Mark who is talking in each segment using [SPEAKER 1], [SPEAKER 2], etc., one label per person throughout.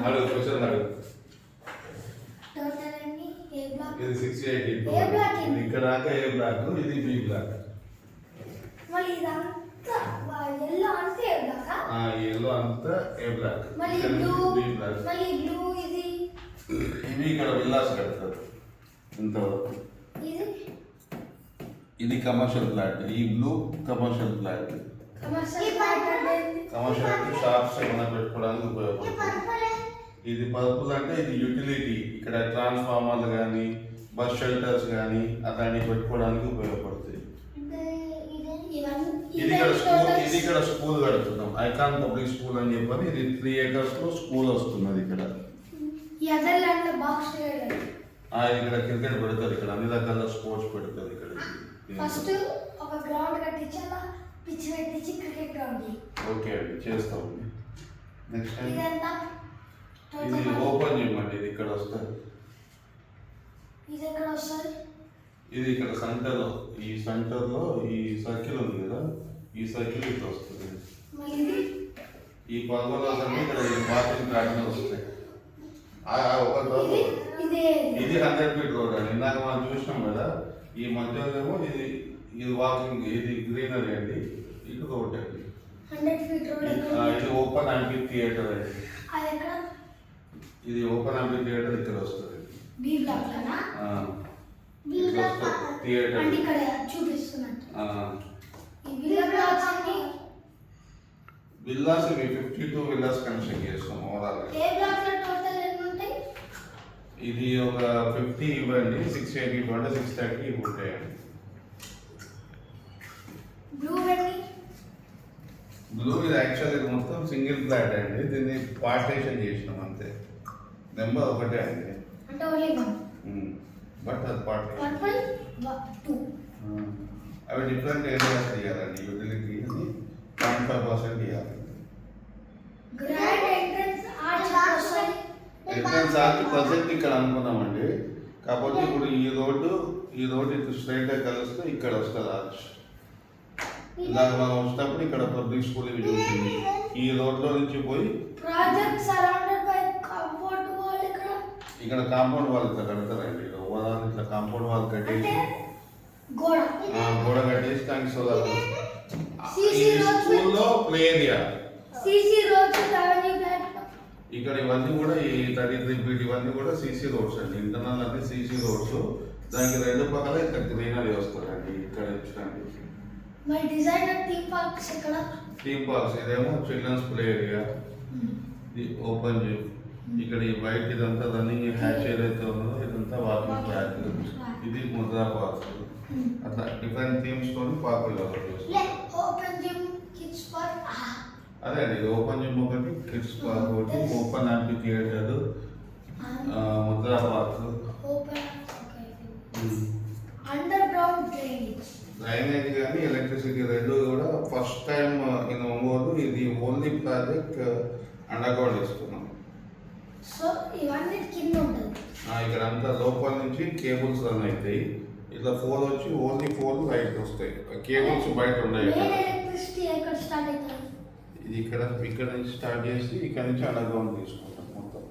[SPEAKER 1] అడుగు క్వశ్చన్ అడుగు.
[SPEAKER 2] టోటల్ అన్ని ఏ బ్లాక్
[SPEAKER 1] ఇది 68
[SPEAKER 2] ఏ బ్లాక్
[SPEAKER 1] ఇది ఇక్కడ దాకా ఏ బ్లాక్, ఇది బి బ్లాక్.
[SPEAKER 2] మళ్ళీ ఇదంతా ఎల్లో అంతా ఏ బ్లాక్
[SPEAKER 1] ఈ ఎల్లో అంతా ఏ బ్లాక్,
[SPEAKER 2] మళ్ళీ
[SPEAKER 1] ఇక్కడ
[SPEAKER 2] బ్లూ
[SPEAKER 1] బి బ్లాక్.
[SPEAKER 2] మళ్ళీ బ్లూ ఇది
[SPEAKER 1] ఇవి ఇక్కడ విల్లాస్ కడతారు ఇంతవరకు.
[SPEAKER 2] ఇది
[SPEAKER 1] ఇది కమర్షియల్ ఫ్లాట్, ఈ blue commercial flat.
[SPEAKER 2] Commercial flat అంటే
[SPEAKER 1] కమర్షియల్ అంటే షాప్స్ ఏమైనా పెట్టుకోవడానికి ఉపయోగపడుతుంది. ఇది పర్పుల్ అంటే ఇది యూటిలిటీ, ఇక్కడ ట్రాన్స్ఫార్మర్లు కానీ బస్ షెల్టర్స్ కానీ అట్లాంటివి పెట్టుకోవడానికి ఉపయోగపడుతుంది. ఇది ఇక్కడ స్కూల్ కడుతున్నాం, ఐకాన్ పబ్లిక్ స్కూల్ అని చెప్పని. ఇది 3 acres లో స్కూల్ వస్తున్నది ఇక్కడ. ఇక్కడ క్రికెట్ పెడతారు, ఇక్కడ అన్ని రకాల స్పోర్ట్స్ పెడతారు ఇక్కడ.
[SPEAKER 2] ఫస్ట్ ఒక గ్రౌండ్ కట్టించి అలా పిచ్ పెట్టించి క్రికెట్ గ్రౌండ్.
[SPEAKER 1] ఓకే అండి, చేస్తాం. నెక్స్ట్ టైం
[SPEAKER 2] ఇదంతా
[SPEAKER 1] ఇది ఓపెన్ చేయమండి. ఇది ఇక్కడ వస్తుంది,
[SPEAKER 2] ఇది ఎక్కడ వస్తుంది?
[SPEAKER 1] ఇది ఇక్కడ సెంటర్లో, ఈ సెంటర్లో ఈ సర్కిల్ ఉంది కదా, ఈ సర్కిల్ ఇట్లా వస్తుంది. ఈ పర్గోలాస్ అన్ని ఇక్కడ ఈ వాకింగ్ ప్యాటర్న్ వస్తాయి. ఒక ఇది 100 feet రోడ్ అండి. ఇందాక మనం చూసినాం కదా, ఈ మధ్యలో ఇది వాకింగ్, ఇది గ్రీనరీ అండి, ఇటు రోడ్ అండి.
[SPEAKER 2] 100 feet రోడ్.
[SPEAKER 1] ఇది ఓపెన్ యాంపీ థియేటర్ అండి. ఇది ఓపెన్ యాంపీ థియేటర్ ఇక్కడ వస్తుంది.
[SPEAKER 2] బి బ్లాక్ లోనా?
[SPEAKER 1] థియేటర్
[SPEAKER 2] అంటే ఇక్కడ చూపిస్తున్నట్టు. ఈ
[SPEAKER 1] విల్లాస్ ఇవి 52 విల్లాస్ కన్స్ట్రక్ట్ చేస్తాం ఓవరాల్.
[SPEAKER 2] ఏ బ్లాక్ లో టోటల్ ఎన్ని ఉంటాయి?
[SPEAKER 1] ఇది ఒక 50 ఇవ్వండి, 680 ఇవ్వండి, 630 ఉంటాయండి.
[SPEAKER 2] బ్లూ అండి,
[SPEAKER 1] బ్లూ ఇది యాక్చువల్ ఇది మొత్తం సింగిల్ ఫ్లాట్ అండి. దీన్ని పార్టీషన్ చేసినాం అంతే. నెంబర్ ఒకటే అండి,
[SPEAKER 2] అంటే ఓన్లీ వన్.
[SPEAKER 1] బట్ అది పార్టీషన్.
[SPEAKER 2] పర్పుల్ 2.
[SPEAKER 1] అవి డిఫరెంట్ ఏరియాస్ ఇవ్వాలండి. యూటిలిటీ 0.5% ఇవ్వాలి.
[SPEAKER 2] గ్రాండ్ ఎంట్రన్స్ ఆర్చ్ వస్తుంది.
[SPEAKER 1] ఎంట్రన్స్ ఆర్చ్ ప్రజెంట్ ఇక్కడ అనుకున్నామండి. కాబట్టి ఇప్పుడు ఈ రోడ్డు ఇటు స్ట్రైట్ గా కలిస్తే ఇక్కడ వస్తుంది ఆర్చ్. ఇలాగ మనం వచ్చినప్పుడు ఇక్కడ పబ్లిక్ స్కూల్ ఇవి చూసింది. ఈ రోడ్లో నుంచి పోయి
[SPEAKER 2] project surrounded by compound wall.
[SPEAKER 1] ఇక్కడ కాంపౌండ్ వాల్ ఇట్లా కడతారండి. ఓవరాల్ ఇట్లా కాంపౌండ్ వాల్ కట్టేసి గోడ కట్టేసి దానికి సోలార్ స్కూల్లో ప్లే ఏరియా. ఇక్కడ ఇవన్నీ కూడా ఈ 33 feet ఇవన్నీ కూడా సీసీ రోడ్స్ అండి. ఇంటర్నల్ అంటే సీసీ రోడ్స్. దానికి 2 పక్కల ఇక్కడ గ్రీనరీ వస్తుందండి. ఇక్కడ ఇచ్చండి థీమ్ పార్క్స్. ఇదేమో చిల్డ్రన్స్ ప్లే ఏరియా, ఇది ఓపెన్ జిమ్. ఇక్కడ ఈ బయట ఇదంతా రన్నింగ్ హ్యాచ్ ఏదైతే ఉన్నదో ఇదంతా వాకింగ్ ట్రాక్. ఇది ముద్రా పార్క్. అట్లా డిఫరెంట్ థీమ్స్ తోని పార్కులు అదే అండి. ఇది ఓపెన్ జిమ్ ఒకటి, కిడ్స్ పార్క్ ఒకటి, open amphitheatre, Mudra park. Drainage కానీ ఎలక్ట్రిసిటీ 2 కూడా ఫస్ట్ టైం ఇన్ ఒంగోలు. ఇది ఓన్లీ ప్రాజెక్ట్ అండర్ గ్రౌండ్ ఇస్తున్నాం.
[SPEAKER 2] సో ఇవన్నీ కింద ఉంటుంది.
[SPEAKER 1] ఇక్కడ అంతా లోపల నుంచి కేబుల్స్ రన్ అవుతాయి. ఇట్లా 4 వచ్చి ఓన్లీ 4 లైట్ వస్తాయి. కేబుల్స్ బయట ఉన్నాయి. ఇది ఇక్కడ నుంచి స్టార్ట్ చేసి ఇక్కడ నుంచి అండర్ గ్రౌండ్ తీసుకుంటాం మొత్తం.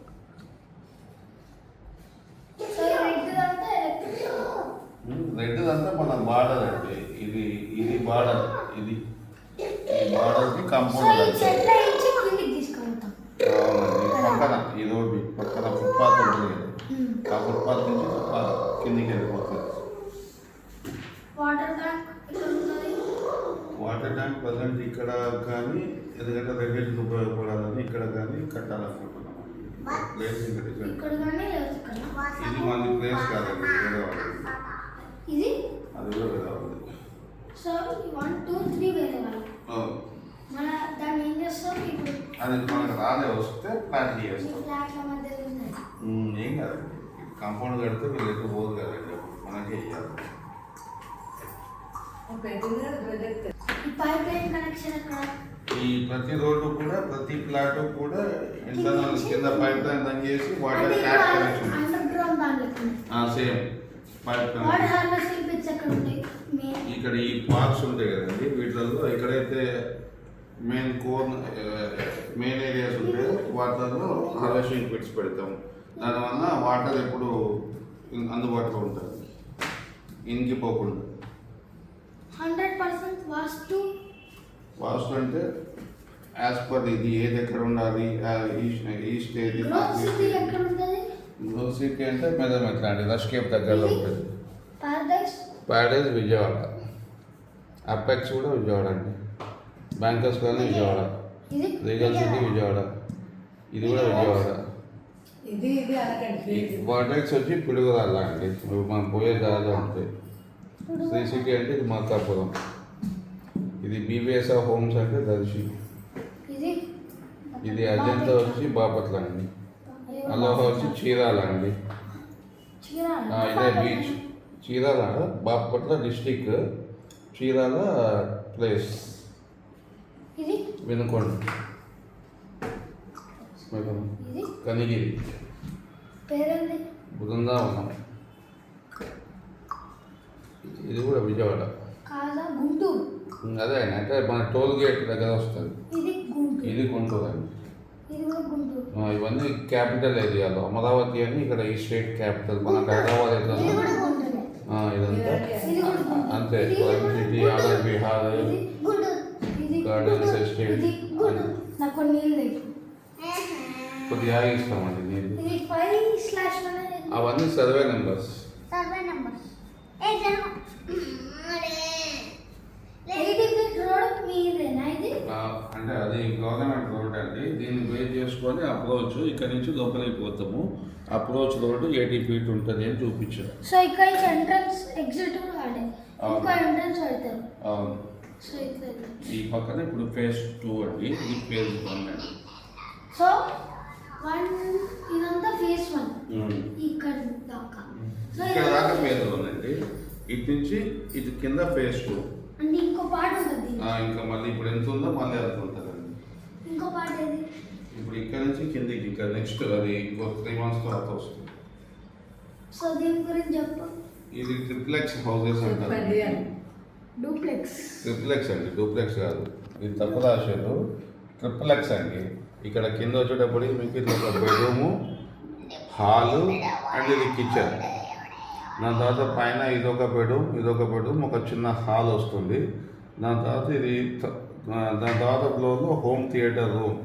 [SPEAKER 1] రెడ్ అంతా మన బార్డర్ అండి. ఇది బార్డర్, ఇది బార్డర్ కి కాంపౌండ్. అవునండి. పక్కన ఈ రోడ్డు పక్కన ఫుట్పాత్ ఉంటుంది కదా, ఆ ఫుట్పాత్ నుంచి కిందికి వెళ్ళిపోతుంది. వాటర్ ట్యాంక్ ప్రజెంట్ ఇక్కడ కానీ ఎందుకంటే రెగ్యులేషన్ ఉపయోగపడాలని ఇక్కడ కానీ కట్టాలనుకుంటున్నాం. ప్లేస్ ఇంకా డిఫరెంట్. ఇది మన ప్లేస్ కాదండి, వేరే వాళ్ళది. అది కూడా వేరే వాళ్ళది.
[SPEAKER 2] సో 1 2 3 వేరే వాళ్ళు. మన దాన్ని ఏం చేస్తాం ఇప్పుడు?
[SPEAKER 1] అది మనకు రాలే వస్తే ప్లాట్ చేస్తాం. ఏం కాదండి, కాంపౌండ్ కడితే వీళ్ళు ఎక్కువ పోదు కదండి, మనకే ఇవ్వాలి. ఈ ప్రతి రోడ్డు కూడా ప్రతి ప్లాట్ కూడా ఇంటర్నల్ కింద పైప్ లైన్ రన్ చేసి water tap connection same pipe ఇక్కడ ఈ పార్క్స్ ఉంటాయి కదండి. వీటిలో ఎక్కడైతే మెయిన్ ఏరియాస్ ఉంటాయి వాటిలో హార్వెస్టింగ్ పిట్స్ పెడతాం. దానివల్ల వాటర్ ఎప్పుడు అందుబాటులో ఉంటుంది, ఇంకిపోకుండా.
[SPEAKER 2] 100%
[SPEAKER 1] వాస్తు అంటే యాజ్ పర్ ఇది ఏది ఎక్కడ ఉండాలి, ఈస్ట్ ఏది.
[SPEAKER 2] గ్రోత్ సిటీ ఎక్కడ ఉంటుంది?
[SPEAKER 1] గ్రోత్ సిటీ అంటే మెజర్మెంట్ లాంటి రష్కేప్ దగ్గరలో ఉంటుంది.
[SPEAKER 2] పారడైజ్
[SPEAKER 1] విజయవాడ. అపెక్స్ కూడా విజయవాడ అండి. బ్యాంకర్స్ కానీ విజయవాడ. Regal city Vijayawada. ఇది కూడా విజయవాడ. వాటెక్స్ వచ్చి పిడుగురాళ్ళ అండి. ఇప్పుడు మనం పోయే దారిలో ఉంటాయి. శ్రీ సిటీ అంటే ఇది మార్కాపురం. ఇది బీబీఎస్ఆర్ హోమ్స్ అంటే దర్శి. ఇది అజంతా వచ్చి బాపట్ల అండి. అలోహా వచ్చి చీరాల అండి. ఇదే beach. Chirala Bapatla district, Chirala place, Vinukonda, Kanigiri, Brindavanam. ఇది కూడా విజయవాడ. అదే అంటే మన టోల్ గేట్ దగ్గర వస్తుంది. ఇది గుంటూరు అండి. ఇవన్నీ క్యాపిటల్ ఏరియాలో. అమరావతి అని ఇక్కడ ఈ స్టేట్ క్యాపిటల్. మనకు హైదరాబాద్ ఎట్లా ఇదంతా అంతే. City, RR Bihar, gardens estate. కొద్దిగా ఇస్తామండి నీళ్ళు. అవన్నీ సర్వే నెంబర్స్. అంటే అది గవర్నమెంట్ రోడ్ అండి. దీన్ని బేస్ చేసుకొని అప్రోచ్ ఇక్కడ నుంచి లోపలికి పోతాము. అప్రోచ్ రోడ్ 80 feet ఉంటుంది అని చూపించారు.
[SPEAKER 2] సో ఇక్కడ నుంచి ఎంట్రన్స్ ఎగ్జిట్ ఇంకో ఎంట్రన్స్ పెడతారు.
[SPEAKER 1] అవును. ఈ పక్కన ఇప్పుడు phase 2 అండి. ఇది phase 1 అండి.
[SPEAKER 2] సో ఇదంతా phase 1 ఇక్కడ దాకా.
[SPEAKER 1] ఇక్కడ దాకా phase 1 అండి. ఇటు నుంచి ఇటు కింద phase 2
[SPEAKER 2] అంటే ఇంకో పార్ట్ ఉంటుంది.
[SPEAKER 1] ఇంకా మళ్ళీ ఇప్పుడు ఎంత ఉందో మళ్ళీ ఎంత ఉంటుందండి.
[SPEAKER 2] ఇంకో పార్ట్ ఏది?
[SPEAKER 1] ఇప్పుడు ఇక్కడ నుంచి కిందకి ఇంకా నెక్స్ట్ అది ఇంకో 3 months తర్వాత వస్తుంది.
[SPEAKER 2] సో దీని గురించి చెప్పు.
[SPEAKER 1] ఇది ట్రిప్లెక్స్ హౌసెస్ అంటారు.
[SPEAKER 2] డూప్లెక్స్.
[SPEAKER 1] ట్రిప్లెక్స్ అండి, డూప్లెక్స్ కాదు. ఇది తప్పు రాశారు. ట్రిప్లెక్స్ అండి. ఇక్కడ కింద వచ్చేటప్పుడు మీకు ఇది ఒక బెడ్రూము, హాలు అండ్ ఇది కిచెన్. దాని తర్వాత పైన ఇదొక బెడ్రూమ్, ఒక చిన్న హాల్ వస్తుంది. దాని తర్వాత ఫ్లోర్లో హోమ్ థియేటర్ రూమ్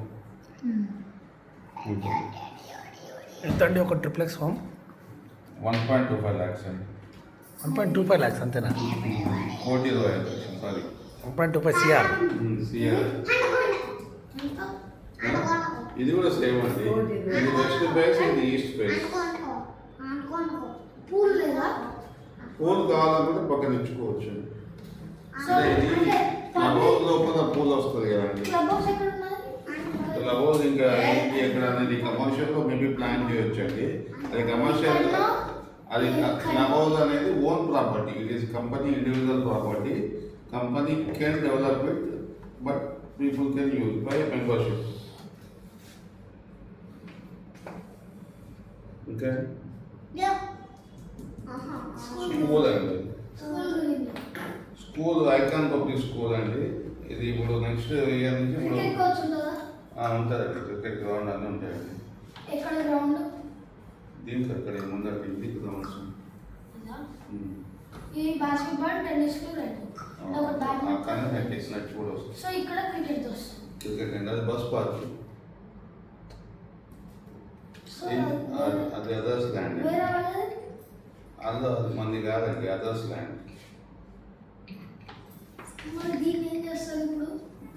[SPEAKER 1] ఉంటుంది.
[SPEAKER 3] ఎంత అండి ఒక ట్రిప్లెక్స్ హోమ్?
[SPEAKER 1] 1.25 lakhs అండి.
[SPEAKER 3] 1.25 lakhs అంతేనా?
[SPEAKER 1] 1,20,00,000 సారీ
[SPEAKER 3] 1.25 CR.
[SPEAKER 1] ఇది కూడా సేమ్ అండి. ఇది వెస్ట్ ఫేస్, ఇది ఈస్ట్ ఫేస్.
[SPEAKER 2] పూల్ లేదా?
[SPEAKER 1] పూల్ కావాలనుకుంటే పక్కన ఇచ్చుకోవచ్చు. క్లబ్ లోపల పూల్ వస్తుంది కదండి. క్లబ్ హౌస్ ఇంకా ఎక్కడ అనేది కమర్షియల్లో మేబీ ప్లాన్ చేయొచ్చు అండి. అది కమర్షియల్, అది క్లబ్ హౌస్ అనేది own property. It is company individual property. Company can develop it, but people can use by membership. Okay. School అండి. స్కూల్ ఐకాన్ పబ్లిక్ స్కూల్ అండి. ఇది ఇప్పుడు నెక్స్ట్ ఇయర్ నుంచి ఉంటుందండి. క్రికెట్ గ్రౌండ్ అన్నీ ఉంటాయండి. దీనికి అక్కడ ముందర ఇంటి గ్రౌండ్స్. కానీ నెట్ కూడా వస్తుంది.
[SPEAKER 2] సో ఇక్కడ
[SPEAKER 1] క్రికెట్ అండి. అది బస్ పార్క్. అది అదర్స్ ల్యాండ్. అందులో అది మంది కాదండి, అదర్స్ ల్యాండ్.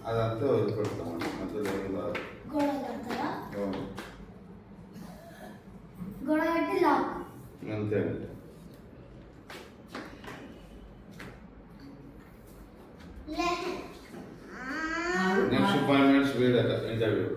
[SPEAKER 1] అదంతా వదిలిపెడతామండి. మధ్యలో ఏం కాదు. అంతే అండి. నెక్స్ట్ 5 minutes వేడట ఇంటర్వ్యూ.